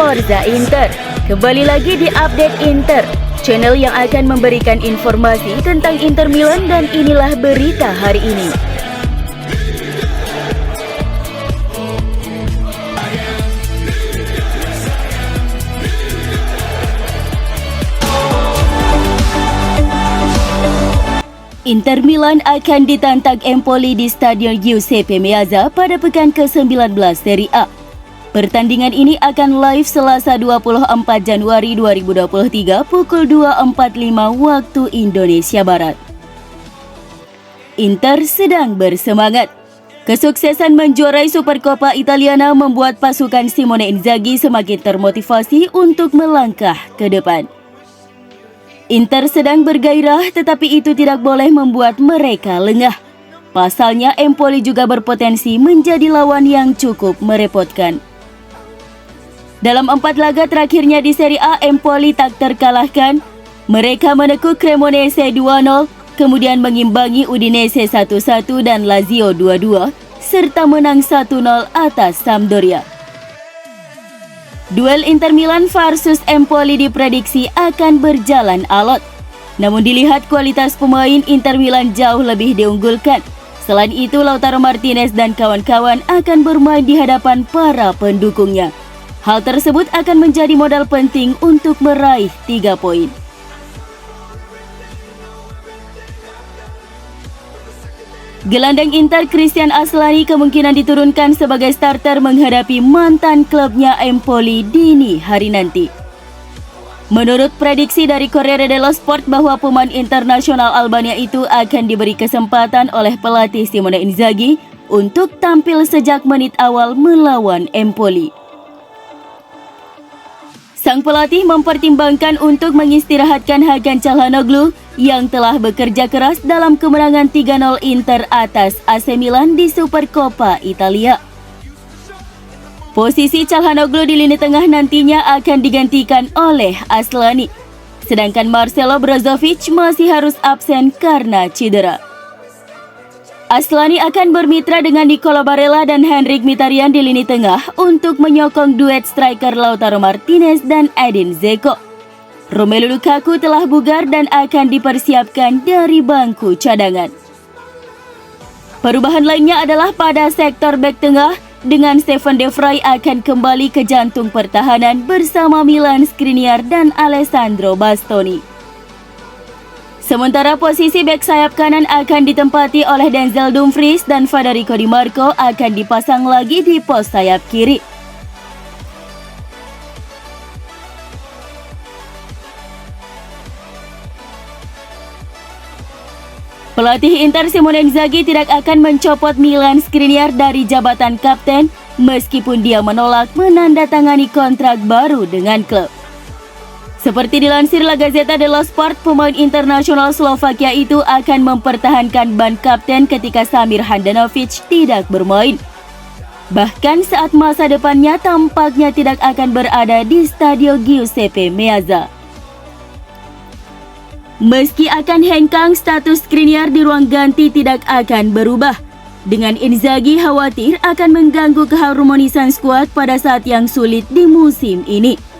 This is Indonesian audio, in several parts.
Forza Inter. Kembali lagi di Update Inter, channel yang akan memberikan informasi tentang Inter Milan, dan inilah berita hari ini. Inter Milan akan ditantang Empoli di Stadion Giuseppe Meazza pada pekan ke-19 Serie A. Pertandingan ini akan live Selasa 24 Januari 2023 pukul 2.45 waktu Indonesia Barat. Inter sedang bersemangat. Kesuksesan menjuarai Supercoppa Italiana membuat pasukan Simone Inzaghi semakin termotivasi untuk melangkah ke depan. Inter sedang bergairah, tetapi itu tidak boleh membuat mereka lengah. Pasalnya, Empoli juga berpotensi menjadi lawan yang cukup merepotkan. Dalam 4 laga terakhirnya di Serie A, Empoli tak terkalahkan. Mereka menekuk Cremonese 2-0, kemudian mengimbangi Udinese 1-1 dan Lazio 2-2, serta menang 1-0 atas Sampdoria. Duel Inter Milan versus Empoli diprediksi akan berjalan alot. Namun dilihat kualitas pemain, Inter Milan jauh lebih diunggulkan. Selain itu, Lautaro Martinez dan kawan-kawan akan bermain di hadapan para pendukungnya. Hal tersebut akan menjadi modal penting untuk meraih 3 poin. Gelandang Inter Christian Aslani kemungkinan diturunkan sebagai starter menghadapi mantan klubnya Empoli dini hari nanti. Menurut prediksi dari Corriere dello Sport bahwa pemain internasional Albania itu akan diberi kesempatan oleh pelatih Simone Inzaghi untuk tampil sejak menit awal melawan Empoli. Sang pelatih mempertimbangkan untuk mengistirahatkan Hakan Çalhanoğlu yang telah bekerja keras dalam kemenangan 3-0 Inter atas AC Milan di Supercoppa Italia. Posisi Çalhanoğlu di lini tengah nantinya akan digantikan oleh Aslani, sedangkan Marcelo Brozovic masih harus absen karena cedera. Aslani akan bermitra dengan Nicolo Barella dan Henrik Mkhitaryan di lini tengah untuk menyokong duet striker Lautaro Martinez dan Edin Dzeko. Romelu Lukaku telah bugar dan akan dipersiapkan dari bangku cadangan. Perubahan lainnya adalah pada sektor bek tengah, dengan Stefan De Vrij akan kembali ke jantung pertahanan bersama Milan Skriniar dan Alessandro Bastoni. Sementara posisi bek sayap kanan akan ditempati oleh Denzel Dumfries dan Federico Di Marco akan dipasang lagi di pos sayap kiri. Pelatih Inter Simone Inzaghi tidak akan mencopot Milan Skriniar dari jabatan kapten meskipun dia menolak menandatangani kontrak baru dengan klub. Seperti dilansir La Gazzetta dello Sport, pemain internasional Slovakia itu akan mempertahankan ban kapten ketika Samir Handanovic tidak bermain. Bahkan saat masa depannya tampaknya tidak akan berada di Stadio Giuseppe Meazza. Meski akan hengkang, status Skriniar di ruang ganti tidak akan berubah. Dengan Inzaghi khawatir akan mengganggu keharmonisan skuad pada saat yang sulit di musim ini.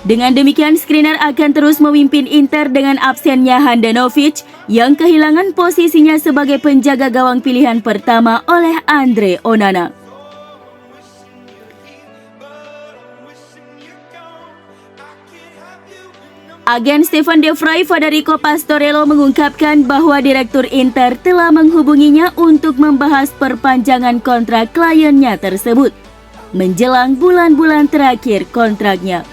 Dengan demikian, Skriniar akan terus memimpin Inter dengan absennya Handanovic yang kehilangan posisinya sebagai penjaga gawang pilihan pertama oleh Andre Onana. Agen Stefan De Vrij, Federico Pastorello, mengungkapkan bahwa Direktur Inter telah menghubunginya untuk membahas perpanjangan kontrak kliennya tersebut menjelang bulan-bulan terakhir kontraknya.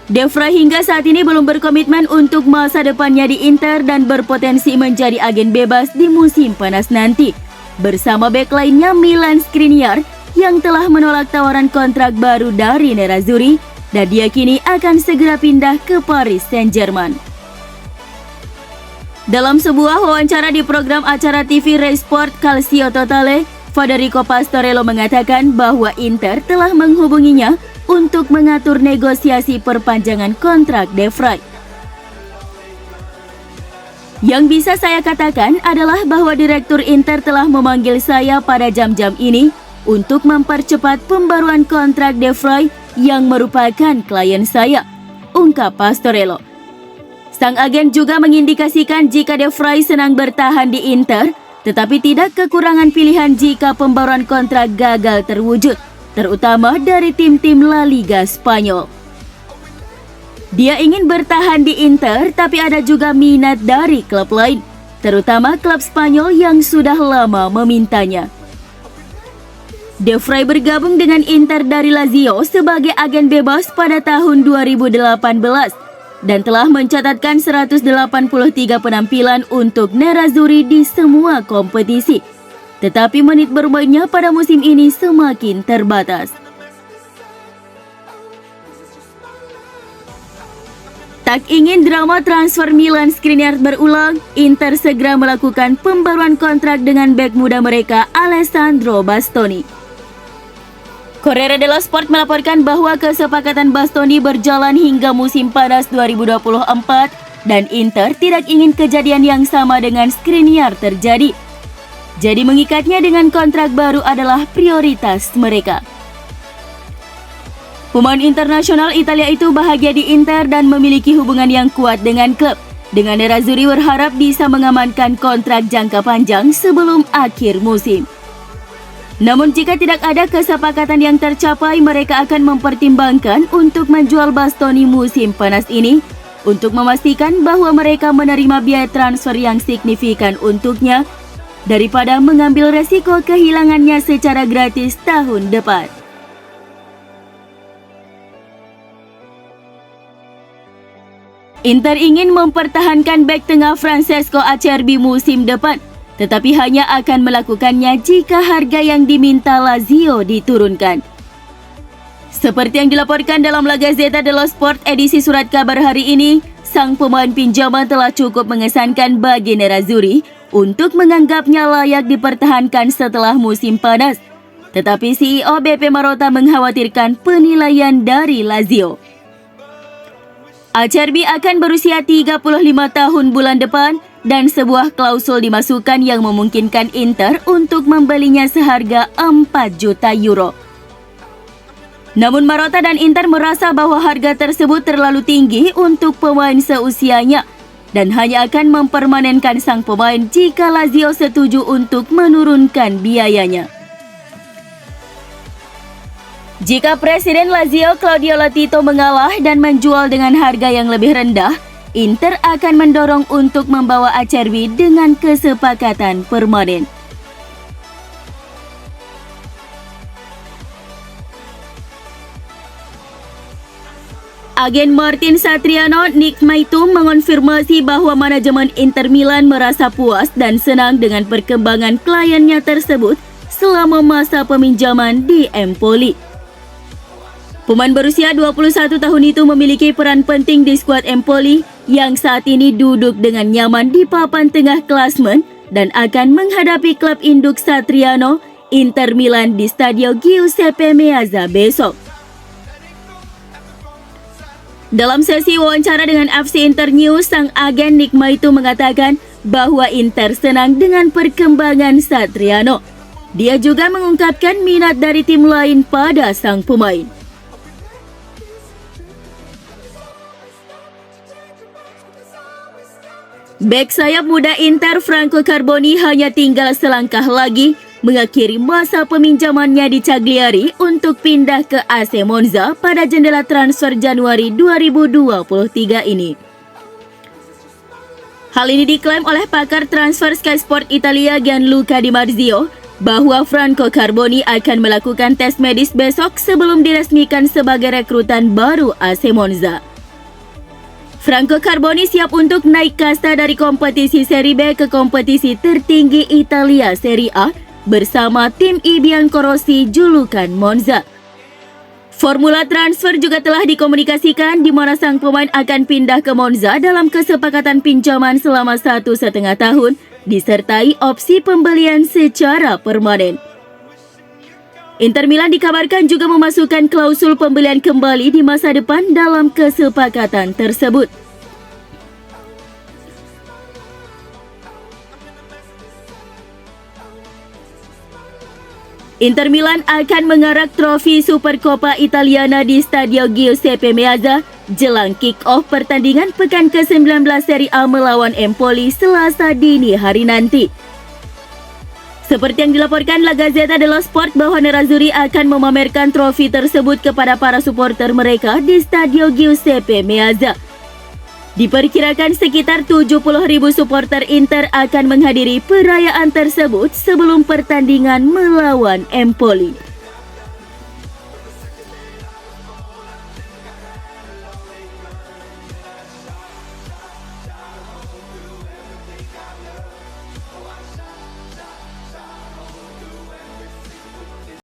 De Vrij hingga saat ini belum berkomitmen untuk masa depannya di Inter dan berpotensi menjadi agen bebas di musim panas nanti, bersama bek lainnya Milan Skriniar yang telah menolak tawaran kontrak baru dari Nerazzurri dan diyakini akan segera pindah ke Paris Saint-Germain. Dalam sebuah wawancara di program acara TV Rai Sport Calcio Totale, Federico Pastorello mengatakan bahwa Inter telah menghubunginya untuk mengatur negosiasi perpanjangan kontrak De Vrij. Yang bisa saya katakan adalah bahwa Direktur Inter telah memanggil saya pada jam-jam ini untuk mempercepat pembaruan kontrak De Vrij yang merupakan klien saya, ungkap Pastorello. Sang agen juga mengindikasikan jika De Vrij senang bertahan di Inter, tetapi tidak kekurangan pilihan jika pembaruan kontrak gagal terwujud, terutama dari tim-tim La Liga Spanyol. Dia ingin bertahan di Inter, tapi ada juga minat dari klub lain, terutama klub Spanyol yang sudah lama memintanya. De Vrij bergabung dengan Inter dari Lazio sebagai agen bebas pada tahun 2018 dan telah mencatatkan 183 penampilan untuk Nerazzurri di semua kompetisi. Tetapi menit bermainnya pada musim ini semakin terbatas. Tak ingin drama transfer Milan Skriniar berulang, Inter segera melakukan pembaruan kontrak dengan bek muda mereka Alessandro Bastoni. Corriere dello Sport melaporkan bahwa kesepakatan Bastoni berjalan hingga musim panas 2024 dan Inter tidak ingin kejadian yang sama dengan Skriniar terjadi. Jadi mengikatnya dengan kontrak baru adalah prioritas mereka. Pemain internasional Italia itu bahagia di Inter dan memiliki hubungan yang kuat dengan klub. Dengan Nerazzurri berharap bisa mengamankan kontrak jangka panjang sebelum akhir musim. Namun jika tidak ada kesepakatan yang tercapai, mereka akan mempertimbangkan untuk menjual Bastoni musim panas ini untuk memastikan bahwa mereka menerima biaya transfer yang signifikan untuknya daripada mengambil resiko kehilangannya secara gratis tahun depan. Inter ingin mempertahankan bek tengah Francesco Acerbi musim depan, tetapi hanya akan melakukannya jika harga yang diminta Lazio diturunkan. Seperti yang dilaporkan dalam La Gazzetta dello Sport edisi surat kabar hari ini, sang pemain pinjaman telah cukup mengesankan bagi Nerazzurri untuk menganggapnya layak dipertahankan setelah musim panas. Tetapi CEO BP Marotta mengkhawatirkan penilaian dari Lazio. Acerbi akan berusia 35 tahun bulan depan dan sebuah klausul dimasukkan yang memungkinkan Inter untuk membelinya seharga 4 juta euro. Namun Marotta dan Inter merasa bahwa harga tersebut terlalu tinggi untuk pemain seusianya dan hanya akan mempermanenkan sang pemain jika Lazio setuju untuk menurunkan biayanya. Jika Presiden Lazio Claudio Lotito mengalah dan menjual dengan harga yang lebih rendah, Inter akan mendorong untuk membawa Acerbi dengan kesepakatan permanen. Agen Martin Satriano, Nick Maitum mengonfirmasi bahwa manajemen Inter Milan merasa puas dan senang dengan perkembangan kliennya tersebut selama masa peminjaman di Empoli. Pemain berusia 21 tahun itu memiliki peran penting di skuad Empoli yang saat ini duduk dengan nyaman di papan tengah klasmen dan akan menghadapi klub induk Satriano, Inter Milan di Stadio Giuseppe Meazza besok. Dalam sesi wawancara dengan FC Inter News, sang agen Nick Maitum mengatakan bahwa Inter senang dengan perkembangan Satriano. Dia juga mengungkapkan minat dari tim lain pada sang pemain. Bek sayap muda Inter Franco Carboni hanya tinggal selangkah lagi mengakhiri masa peminjamannya di Cagliari untuk pindah ke AC Monza pada jendela transfer Januari 2023 ini. Hal ini diklaim oleh pakar transfer Sky Sport Italia Gianluca Di Marzio bahwa Franco Carboni akan melakukan tes medis besok sebelum diresmikan sebagai rekrutan baru AC Monza. Franco Carboni siap untuk naik kasta dari kompetisi Serie B ke kompetisi tertinggi Italia Serie A bersama tim I Biancorossi julukan Monza. Formula transfer juga telah dikomunikasikan di mana sang pemain akan pindah ke Monza dalam kesepakatan pinjaman selama 1,5 tahun disertai opsi pembelian secara permanen. Inter Milan dikabarkan juga memasukkan klausul pembelian kembali di masa depan dalam kesepakatan tersebut. Inter Milan akan mengarak trofi Supercoppa Italiana di Stadio Giuseppe Meazza jelang kick-off pertandingan pekan ke-19 Serie A melawan Empoli Selasa dini hari nanti. Seperti yang dilaporkan La Gazzetta dello Sport bahwa Nerazzurri akan memamerkan trofi tersebut kepada para supporter mereka di Stadio Giuseppe Meazza. Diperkirakan sekitar 70.000 supporter Inter akan menghadiri perayaan tersebut sebelum pertandingan melawan Empoli.